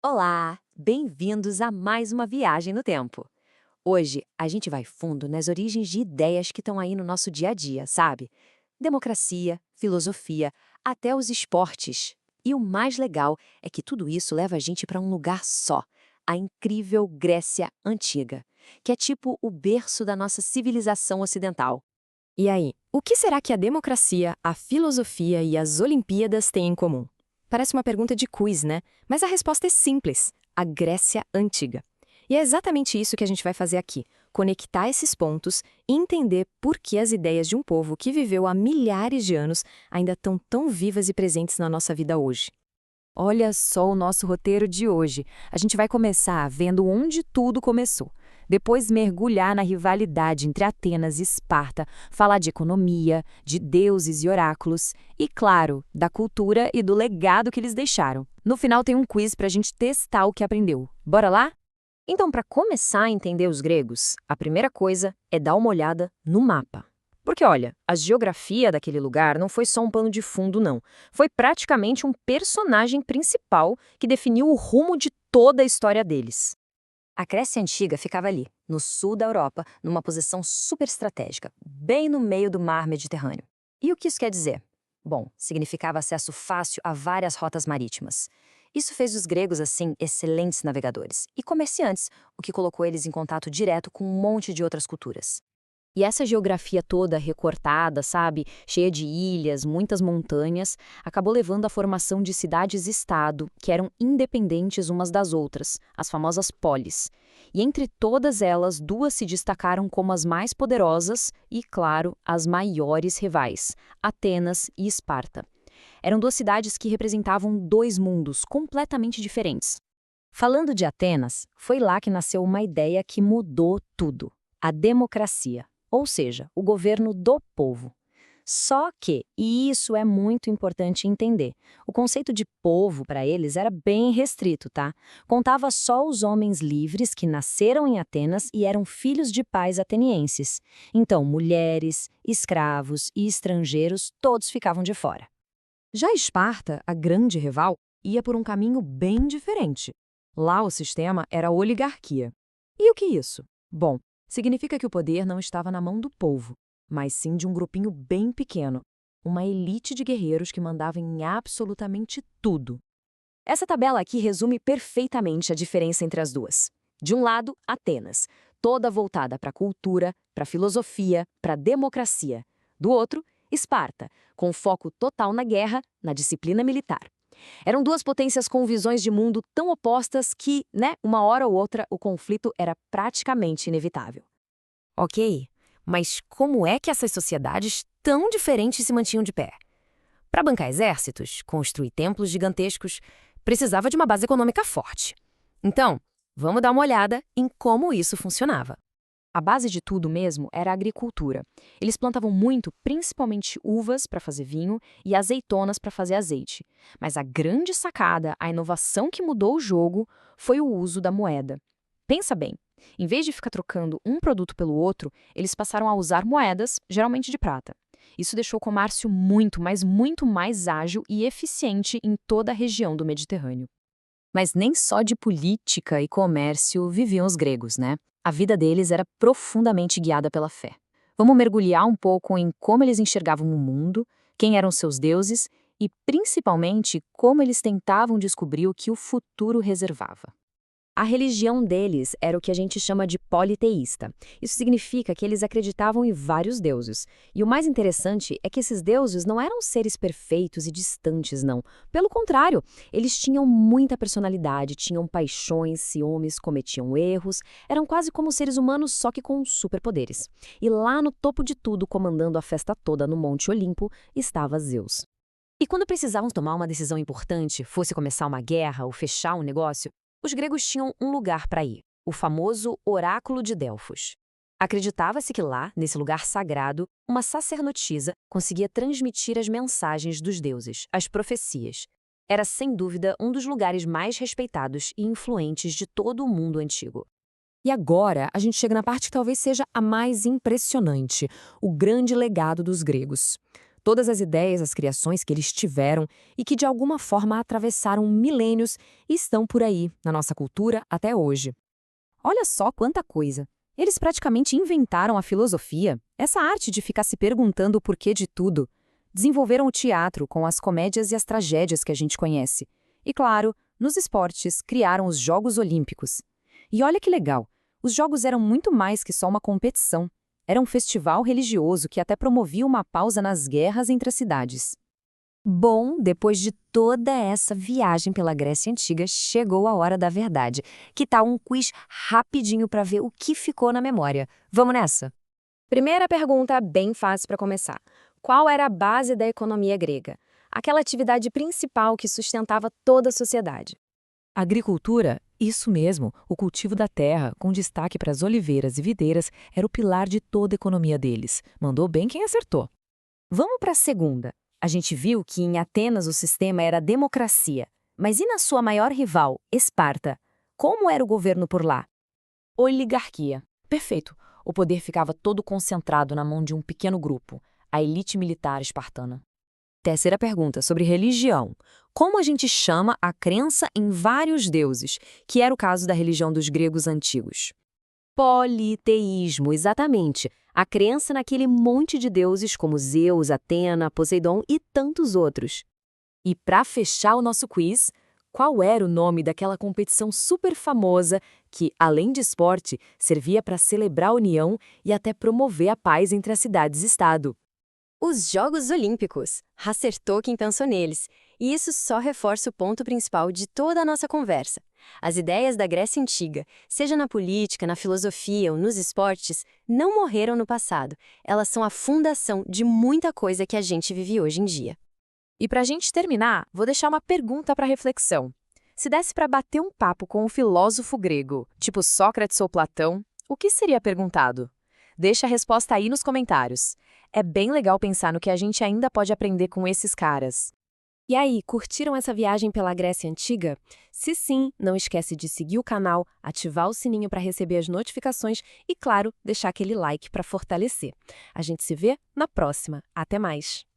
Olá, bem-vindos a mais uma viagem no tempo. Hoje a gente vai fundo nas origens de ideias que estão aí no nosso dia a dia, sabe? Democracia, filosofia, até os esportes. E o mais legal é que tudo isso leva a gente para um lugar só, a incrível Grécia Antiga, que é tipo o berço da nossa civilização ocidental. E aí, o que será que a democracia, a filosofia e as Olimpíadas têm em comum? Parece uma pergunta de quiz, né? Mas a resposta é simples: a Grécia Antiga. E é exatamente isso que a gente vai fazer aqui: conectar esses pontos e entender por que as ideias de um povo que viveu há milhares de anos ainda estão tão vivas e presentes na nossa vida hoje. Olha só o nosso roteiro de hoje. A gente vai começar vendo onde tudo começou. Depois mergulhar na rivalidade entre Atenas e Esparta, falar de economia, de deuses e oráculos e, claro, da cultura e do legado que eles deixaram. No final tem um quiz para a gente testar o que aprendeu. Bora lá? Então, para começar a entender os gregos, a primeira coisa é dar uma olhada no mapa. Porque, olha, a geografia daquele lugar não foi só um pano de fundo, não. Foi praticamente um personagem principal que definiu o rumo de toda a história deles. A Grécia Antiga ficava ali, no sul da Europa, numa posição super estratégica, bem no meio do mar Mediterrâneo. E o que isso quer dizer? Bom, significava acesso fácil a várias rotas marítimas. Isso fez os gregos, assim, excelentes navegadores e comerciantes, o que colocou eles em contato direto com um monte de outras culturas. E essa geografia toda recortada, sabe, cheia de ilhas, muitas montanhas, acabou levando à formação de cidades-estado que eram independentes umas das outras, as famosas polis. E entre todas elas, duas se destacaram como as mais poderosas e, claro, as maiores rivais, Atenas e Esparta. Eram duas cidades que representavam dois mundos completamente diferentes. Falando de Atenas, foi lá que nasceu uma ideia que mudou tudo: a democracia, ou seja, o governo do povo. Só que, e isso é muito importante entender, o conceito de povo para eles era bem restrito, tá? Contava só os homens livres que nasceram em Atenas e eram filhos de pais atenienses. Então, mulheres, escravos e estrangeiros, todos ficavam de fora. Já Esparta, a grande rival, ia por um caminho bem diferente. Lá o sistema era a oligarquia. E o que é isso? Bom, significa que o poder não estava na mão do povo, mas sim de um grupinho bem pequeno, uma elite de guerreiros que mandava em absolutamente tudo. Essa tabela aqui resume perfeitamente a diferença entre as duas. De um lado, Atenas, toda voltada para a cultura, para a filosofia, para a democracia. Do outro, Esparta, com foco total na guerra, na disciplina militar. Eram duas potências com visões de mundo tão opostas que, uma hora ou outra, o conflito era praticamente inevitável. Ok, mas como é que essas sociedades tão diferentes se mantinham de pé? Para bancar exércitos, construir templos gigantescos, precisava de uma base econômica forte. Então, vamos dar uma olhada em como isso funcionava. A base de tudo mesmo era a agricultura. Eles plantavam muito, principalmente uvas para fazer vinho e azeitonas para fazer azeite. Mas a grande sacada, a inovação que mudou o jogo, foi o uso da moeda. Pensa bem, em vez de ficar trocando um produto pelo outro, eles passaram a usar moedas, geralmente de prata. Isso deixou o comércio muito, mas muito mais ágil e eficiente em toda a região do Mediterrâneo. Mas nem só de política e comércio viviam os gregos, né? A vida deles era profundamente guiada pela fé. Vamos mergulhar um pouco em como eles enxergavam o mundo, quem eram seus deuses e, principalmente, como eles tentavam descobrir o que o futuro reservava. A religião deles era o que a gente chama de politeísta. Isso significa que eles acreditavam em vários deuses. E o mais interessante é que esses deuses não eram seres perfeitos e distantes, não. Pelo contrário, eles tinham muita personalidade, tinham paixões, ciúmes, cometiam erros, eram quase como seres humanos, só que com superpoderes. E lá no topo de tudo, comandando a festa toda no Monte Olimpo, estava Zeus. E quando precisavam tomar uma decisão importante, fosse começar uma guerra ou fechar um negócio, os gregos tinham um lugar para ir, o famoso Oráculo de Delfos. Acreditava-se que lá, nesse lugar sagrado, uma sacerdotisa conseguia transmitir as mensagens dos deuses, as profecias. Era, sem dúvida, um dos lugares mais respeitados e influentes de todo o mundo antigo. E agora a gente chega na parte que talvez seja a mais impressionante, o grande legado dos gregos. Todas as ideias, as criações que eles tiveram e que de alguma forma atravessaram milênios e estão por aí, na nossa cultura até hoje. Olha só quanta coisa! Eles praticamente inventaram a filosofia, essa arte de ficar se perguntando o porquê de tudo. Desenvolveram o teatro com as comédias e as tragédias que a gente conhece. E, claro, nos esportes, criaram os Jogos Olímpicos. E olha que legal, os Jogos eram muito mais que só uma competição. Era um festival religioso que até promovia uma pausa nas guerras entre as cidades. Bom, depois de toda essa viagem pela Grécia Antiga, chegou a hora da verdade. Que tal um quiz rapidinho para ver o que ficou na memória? Vamos nessa? Primeira pergunta, bem fácil para começar. Qual era a base da economia grega? Aquela atividade principal que sustentava toda a sociedade. Agricultura, isso mesmo, o cultivo da terra, com destaque para as oliveiras e videiras, era o pilar de toda a economia deles. Mandou bem quem acertou. Vamos para a segunda. A gente viu que em Atenas o sistema era democracia. Mas e na sua maior rival, Esparta? Como era o governo por lá? Oligarquia. Perfeito. O poder ficava todo concentrado na mão de um pequeno grupo, a elite militar espartana. Terceira pergunta, sobre religião. Como a gente chama a crença em vários deuses, que era o caso da religião dos gregos antigos? Politeísmo, exatamente. A crença naquele monte de deuses como Zeus, Atena, Poseidon e tantos outros. E para fechar o nosso quiz, qual era o nome daquela competição super famosa que, além de esporte, servia para celebrar a união e até promover a paz entre as cidades-estado? Os Jogos Olímpicos. Acertou quem pensou neles. E isso só reforça o ponto principal de toda a nossa conversa. As ideias da Grécia Antiga, seja na política, na filosofia ou nos esportes, não morreram no passado. Elas são a fundação de muita coisa que a gente vive hoje em dia. E para a gente terminar, vou deixar uma pergunta para reflexão. Se desse para bater um papo com um filósofo grego, tipo Sócrates ou Platão, o que seria perguntado? Deixa a resposta aí nos comentários. É bem legal pensar no que a gente ainda pode aprender com esses caras. E aí, curtiram essa viagem pela Grécia Antiga? Se sim, não esquece de seguir o canal, ativar o sininho para receber as notificações e, claro, deixar aquele like para fortalecer. A gente se vê na próxima. Até mais!